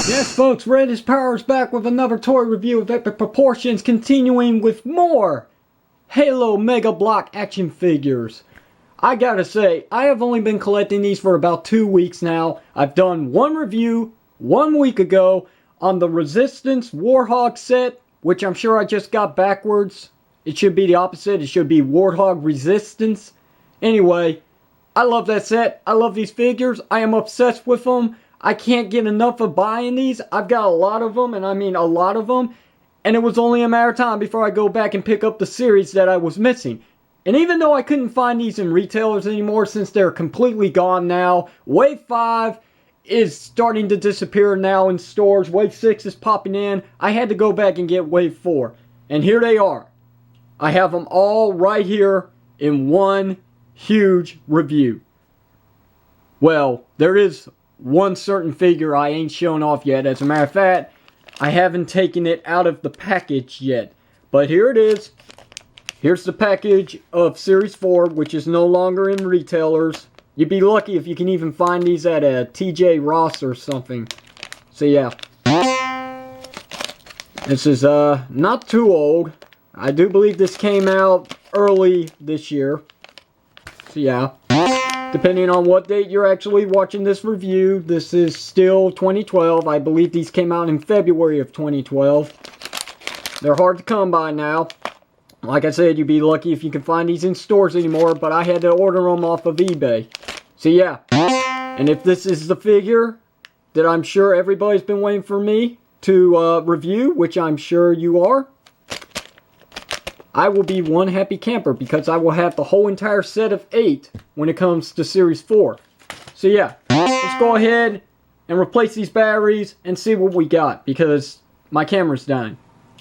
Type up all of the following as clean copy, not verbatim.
Yes, folks, Red is Powers back with another toy review of epic proportions, continuing with more Halo Mega Block action figures. I gotta say, I have only been collecting these for about 2 weeks now. I've done one review 1 week ago on the Resistance Warthog set, which I'm sure I just got backwards. It should be the opposite. It should be Warthog Resistance. Anyway, I love that set. I love these figures. I am obsessed with them. I can't get enough of buying these. I've got a lot of them, and I mean a lot of them. And it was only a matter of time before I go back and pick up the series that I was missing. And even though I couldn't find these in retailers anymore since they're completely gone now, Wave 5 is starting to disappear now in stores. Wave 6 is popping in. I had to go back and get Wave 4. And here they are. I have them all right here in one huge review. Well, there is one certain figure I ain't shown off yet. As a matter of fact, I haven't taken it out of the package yet. But here it is. Here's the package of Series 4, which is no longer in retailers. You'd be lucky if you can even find these at a TJ Ross or something. So yeah. This is not too old. I do believe this came out early this year. So yeah. Depending on what date you're actually watching this review, this is still 2012. I believe these came out in February of 2012. They're hard to come by now. Like I said, you'd be lucky if you can find these in stores anymore, but I had to order them off of eBay. So yeah. And if this is the figure that I'm sure everybody's been waiting for me to review, which I'm sure you are, I will be one happy camper because I will have the whole entire set of 8 when it comes to Series 4. So yeah, let's go ahead and replace these batteries and see what we got because my camera's dying.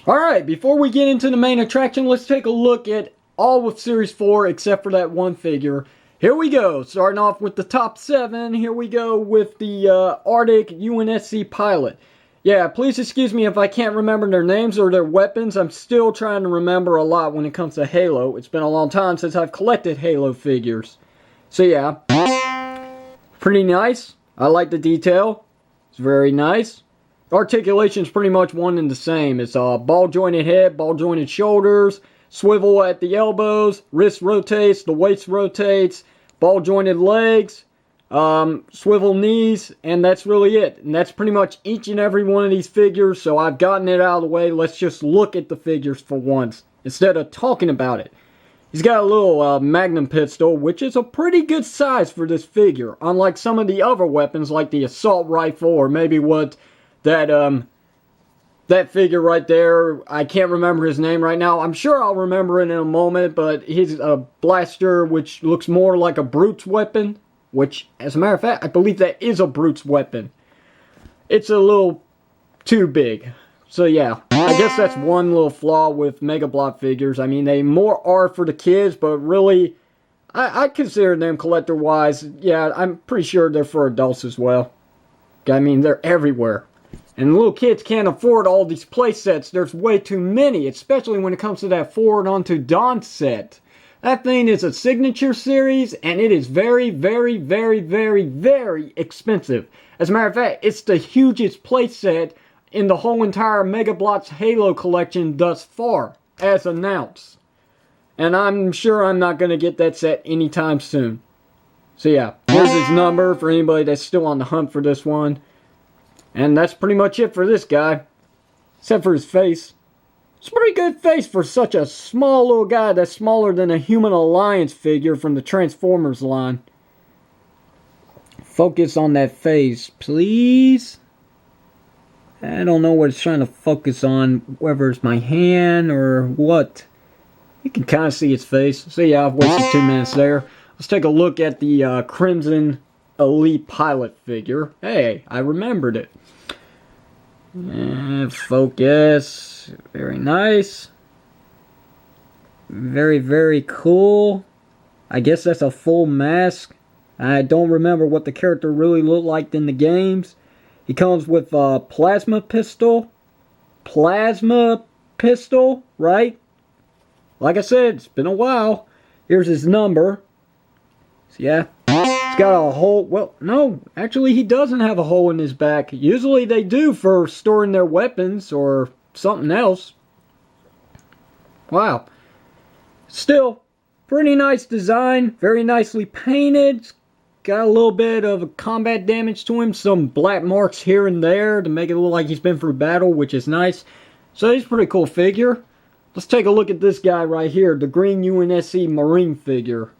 Alright, before we get into the main attraction, let's take a look at all of Series 4 except for that one figure. Here we go, starting off with the top 7. Here we go with the Arctic UNSC pilot. Yeah, please excuse me if I can't remember their names or their weapons. I'm still trying to remember a lot when it comes to Halo. It's been a long time since I've collected Halo figures. So yeah, pretty nice. I like the detail. It's very nice. Articulation is pretty much one and the same. It's a ball jointed head, ball jointed shoulders, swivel at the elbows, wrist rotates, the waist rotates, ball jointed legs, swivel knees, and that's really it. And that's pretty much each and every one of these figures, so I've gotten it out of the way. Let's just look at the figures for once instead of talking about it. He's got a little magnum pistol, which is a pretty good size for this figure, unlike some of the other weapons like the assault rifle or maybe what that figure right there. I can't remember his name right now. I'm sure I'll remember it in a moment, but he's a blaster which looks more like a brute's weapon. Which, as a matter of fact, I believe that is a brute's weapon. It's a little too big. So yeah, I guess that's one little flaw with Mega Block figures. I mean, they more are for the kids, but really, I consider them collector-wise. Yeah, I'm pretty sure they're for adults as well. I mean, they're everywhere. And little kids can't afford all these play sets. There's way too many, especially when it comes to that Forward Onto Dawn set. That thing is a signature series, and it is very, very, very, very, very expensive. As a matter of fact, it's the hugest playset in the whole entire Mega Bloks Halo collection thus far, as announced. And I'm sure I'm not going to get that set anytime soon. So yeah, here's his number for anybody that's still on the hunt for this one. And that's pretty much it for this guy, except for his face. It's a pretty good face for such a small little guy that's smaller than a Human Alliance figure from the Transformers line. Focus on that face, please. I don't know what it's trying to focus on, whether it's my hand or what. You can kind of see its face. So yeah, I've wasted 2 minutes there. Let's take a look at the Crimson Elite Pilot figure. Hey, I remembered it. And focus. Very nice. Very, very cool. I guess that's a full mask. I don't remember what the character really looked like in the games. He comes with a plasma pistol. Plasma pistol, right? Like I said, it's been a while. Here's his number. So yeah, it's got a hole. Well, no, actually he doesn't have a hole in his back. Usually they do for storing their weapons or something else. Wow. Still, pretty nice design. Very nicely painted. Got a little bit of combat damage to him. Some black marks here and there to make it look like he's been through battle, which is nice. So he's a pretty cool figure. Let's take a look at this guy right here. The green UNSC Marine figure.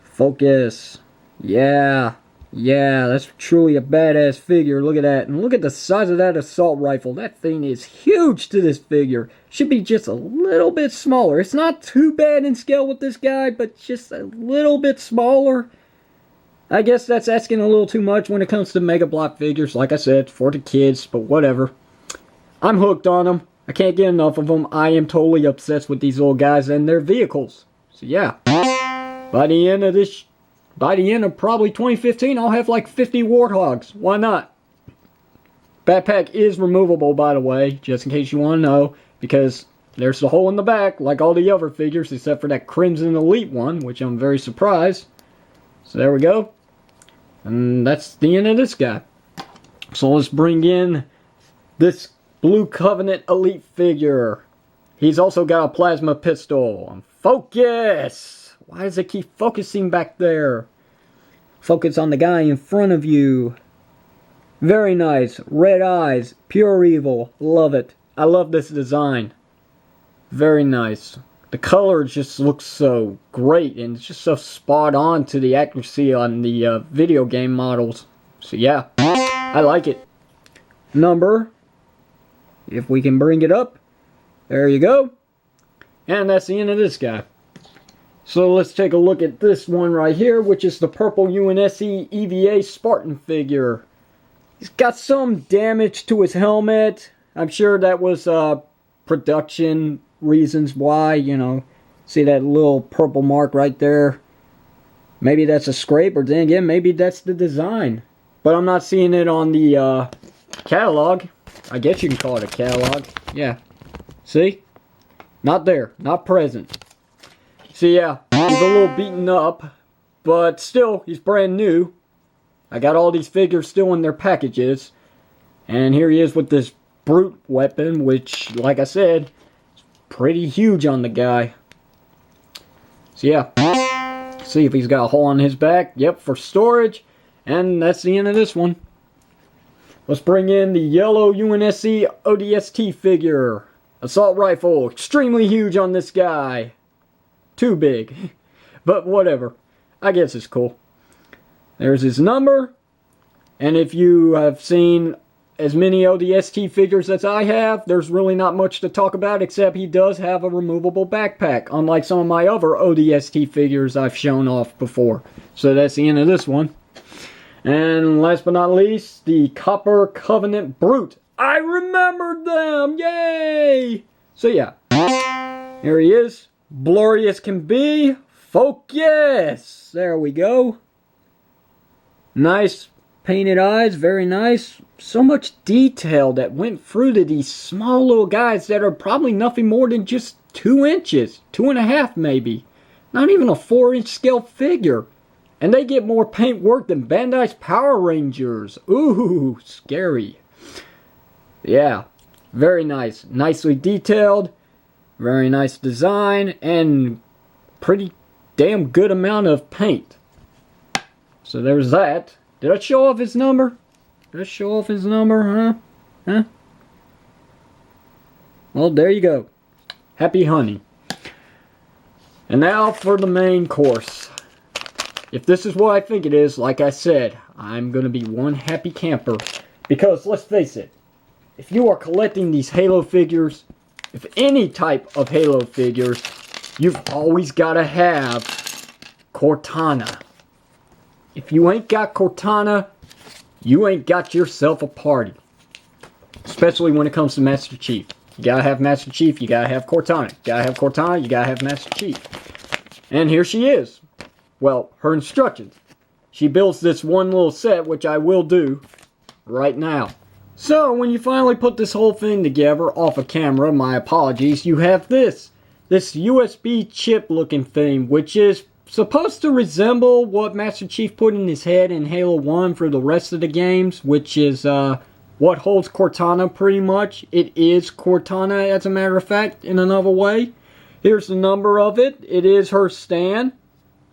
Focus. Yeah, that's truly a badass figure. Look at that. And look at the size of that assault rifle. That thing is huge to this figure. Should be just a little bit smaller. It's not too bad in scale with this guy, but just a little bit smaller. I guess that's asking a little too much when it comes to Mega Block figures. Like I said, for the kids, but whatever. I'm hooked on them. I can't get enough of them. I am totally obsessed with these little guys and their vehicles. So yeah. By the end of probably 2015, I'll have like 50 Warthogs. Why not? Backpack is removable, by the way, just in case you want to know, because there's the hole in the back, like all the other figures, except for that Crimson Elite one, which I'm very surprised. So there we go. And that's the end of this guy. So let's bring in this Blue Covenant Elite figure. He's also got a plasma pistol. Focus! Why does it keep focusing back there? Focus on the guy in front of you. Very nice. Red eyes. Pure evil. Love it. I love this design. Very nice. The color just looks so great, and it's just so spot on to the accuracy on the video game models. So yeah, I like it. Number, if we can bring it up. There you go. And that's the end of this guy. So let's take a look at this one right here, which is the purple UNSC EVA Spartan figure. He's got some damage to his helmet. I'm sure that was production reasons why, you know. See that little purple mark right there? Maybe that's a scrape, or then again, maybe that's the design. But I'm not seeing it on the catalog. I guess you can call it a catalog. Yeah. See? Not there. Not present. So yeah, he's a little beaten up, but still, he's brand new. I got all these figures still in their packages. And here he is with this brute weapon, which, like I said, is pretty huge on the guy. So yeah, see if he's got a hole on his back. Yep, for storage. And that's the end of this one. Let's bring in the yellow UNSC ODST figure. Assault rifle, extremely huge on this guy. Too big. But whatever. I guess it's cool. There's his number. And if you have seen as many ODST figures as I have, there's really not much to talk about, except he does have a removable backpack, unlike some of my other ODST figures I've shown off before. So that's the end of this one. And last but not least, the Copper Covenant Brute. I remembered them! Yay! So yeah. Here he is. Blurry as can be. Focus! There we go. Nice painted eyes. Very nice. So much detail that went through to these small little guys that are probably nothing more than just 2 inches. 2.5 maybe. Not even a 4-inch scale figure. And they get more paint work than Bandai's Power Rangers. Ooh, scary. Yeah, very nice. Nicely detailed. Very nice design. And pretty damn good amount of paint. So there's that. Did I show off his number? Did I show off his number, huh? Well, there you go. Happy hunting. And now for the main course. If this is what I think it is, like I said, I'm going to be one happy camper. Because, let's face it, if you are collecting these Halo figures, if any type of Halo figures, you've always got to have Cortana. If you ain't got Cortana, you ain't got yourself a party. Especially when it comes to Master Chief. You gotta have Master Chief, you gotta have Cortana. You gotta have Cortana, you gotta have Master Chief. And here she is. Well, her instructions. She builds this one little set, which I will do right now. So, when you finally put this whole thing together, off of camera, my apologies, you have this. This USB chip looking thing, which is supposed to resemble what Master Chief put in his head in Halo 1 for the rest of the games, which is what holds Cortana pretty much. It is Cortana, as a matter of fact, in another way. Here's the number of it. It is her stand,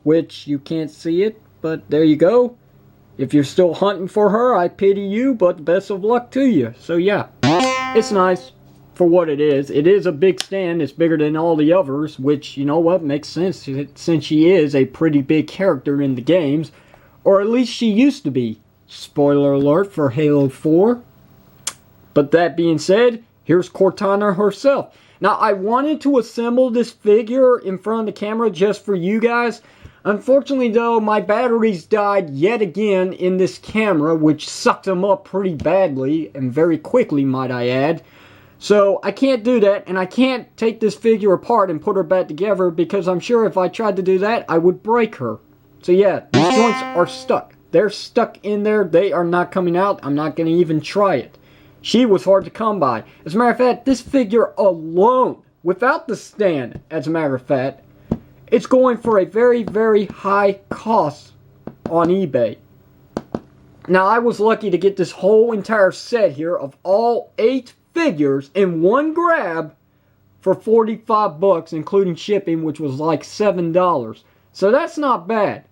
which you can't see it, but there you go. If you're still hunting for her, I pity you, but best of luck to you. So yeah, it's nice for what it is. It is a big stand. It's bigger than all the others, which, you know what, makes sense since she is a pretty big character in the games, or at least she used to be. Spoiler alert for Halo 4. But that being said, here's Cortana herself. Now, I wanted to assemble this figure in front of the camera just for you guys. Unfortunately, though, my batteries died yet again in this camera, which sucked them up pretty badly, and very quickly, might I add. So, I can't do that, and I can't take this figure apart and put her back together, because I'm sure if I tried to do that, I would break her. So yeah, these joints are stuck. They're stuck in there. They are not coming out. I'm not going to even try it. She was hard to come by. As a matter of fact, this figure alone, without the stand, as a matter of fact, it's going for a very, very high cost on eBay. Now, I was lucky to get this whole entire set here of all 8 figures in one grab for 45 bucks, including shipping, which was like $7. So that's not bad.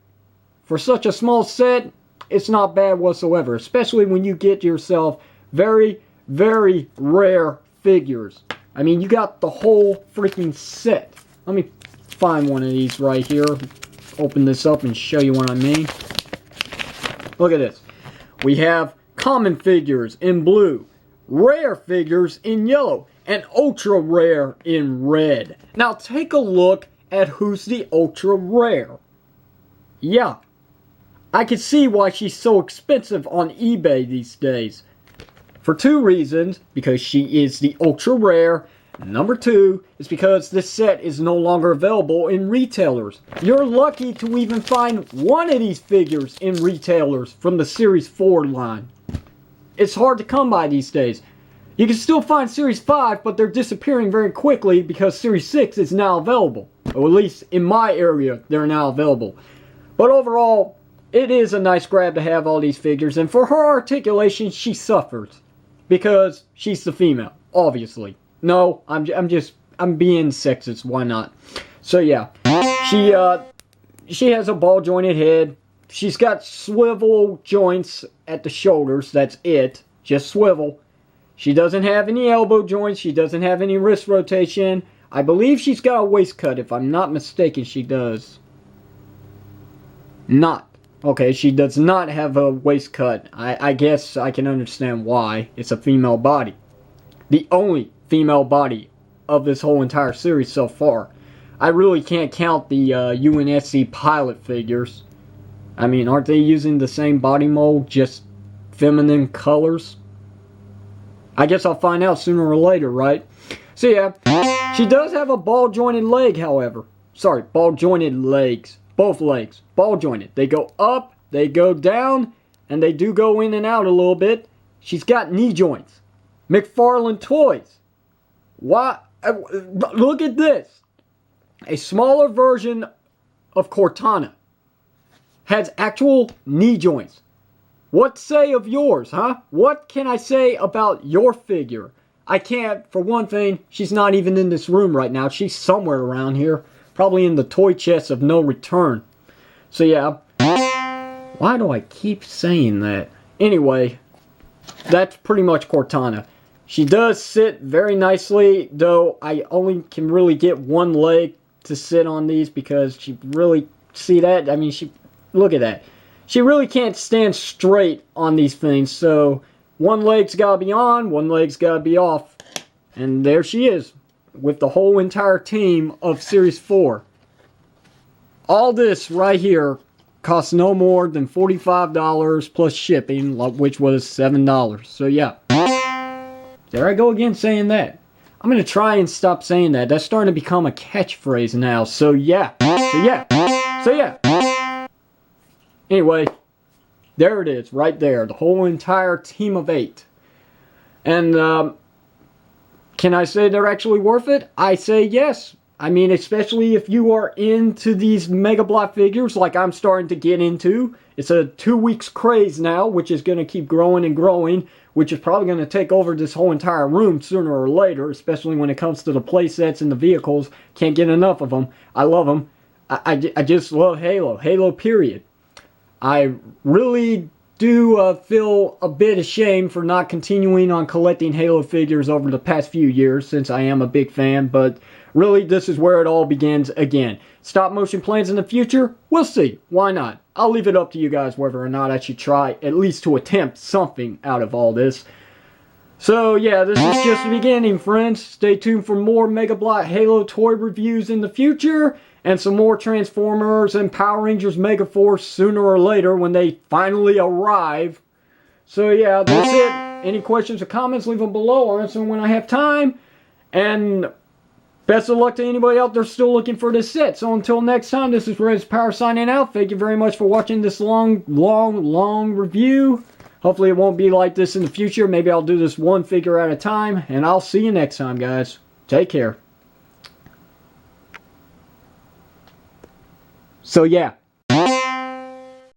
For such a small set, it's not bad whatsoever, especially when you get yourself very, very rare figures. I mean, you got the whole freaking set. Let me find one of these right here. Open this up and show you what I mean. Look at this. We have common figures in blue, rare figures in yellow, and ultra rare in red. Now take a look at who's the ultra rare. Yeah, I can see why she's so expensive on eBay these days. For 2 reasons. Because she is the ultra rare. Number 2 is because this set is no longer available in retailers. You're lucky to even find one of these figures in retailers from the Series 4 line. It's hard to come by these days. You can still find Series 5, but they're disappearing very quickly because Series 6 is now available. Or at least in my area, they're now available. But overall, it is a nice grab to have all these figures. And for her articulation, she suffers. Because she's the female, obviously. No, I'm being sexist, why not? So yeah, she has a ball jointed head. She's got swivel joints at the shoulders, that's it. Just swivel. She doesn't have any elbow joints, she doesn't have any wrist rotation. I believe she's got a waist cut, if I'm not mistaken, she does. Not. Okay, she does not have a waist cut. I guess I can understand why. It's a female body. The only female body of this whole entire series so far. I really can't count the UNSC pilot figures. I mean, aren't they using the same body mold, just feminine colors? I guess I'll find out sooner or later, right? So yeah, she does have a ball-jointed leg, however. Sorry, ball-jointed legs. Both legs, ball jointed. They go up, they go down, and they do go in and out a little bit. She's got knee joints. McFarlane Toys. Why? Look at this. A smaller version of Cortana has actual knee joints. What say of yours, huh? What can I say about your figure? I can't. For one thing, she's not even in this room right now. She's somewhere around here. Probably in the toy chest of no return. So yeah. Why do I keep saying that? Anyway, that's pretty much Cortana. She does sit very nicely, though I only can really get one leg to sit on these because she really, see that? I mean, look at that. She really can't stand straight on these things, so one leg's gotta be on, one leg's gotta be off. And there she is, with the whole entire team of Series 4. All this right here costs no more than $45 plus shipping, which was $7. So yeah. There I go again saying that. I'm going to try and stop saying that. That's starting to become a catchphrase now. So yeah. So yeah. Anyway, there it is right there. The whole entire team of 8. And can I say they're actually worth it? I say yes. I mean, especially if you are into these Mega Block figures like I'm starting to get into. It's a 2 weeks craze now, which is going to keep growing and growing, which is probably going to take over this whole entire room sooner or later, especially when it comes to the playsets and the vehicles. Can't get enough of them. I love them. I just love Halo. Halo, period. I really do feel a bit ashamed for not continuing on collecting Halo figures over the past few years, since I am a big fan, but really this is where it all begins again. Stop motion plans in the future? We'll see. Why not? I'll leave it up to you guys whether or not I should try at least to attempt something out of all this. So yeah, this is just the beginning, friends. Stay tuned for more Mega Block Halo toy reviews in the future, and some more Transformers and Power Rangers Mega Force sooner or later when they finally arrive. So yeah, that's it. Any questions or comments, leave them below. I'll answer them when I have time. And best of luck to anybody out there still looking for this set. So until next time, this is Rez Power signing out. Thank you very much for watching this long review. Hopefully it won't be like this in the future. Maybe I'll do this one figure at a time. And I'll see you next time, guys. Take care. So yeah,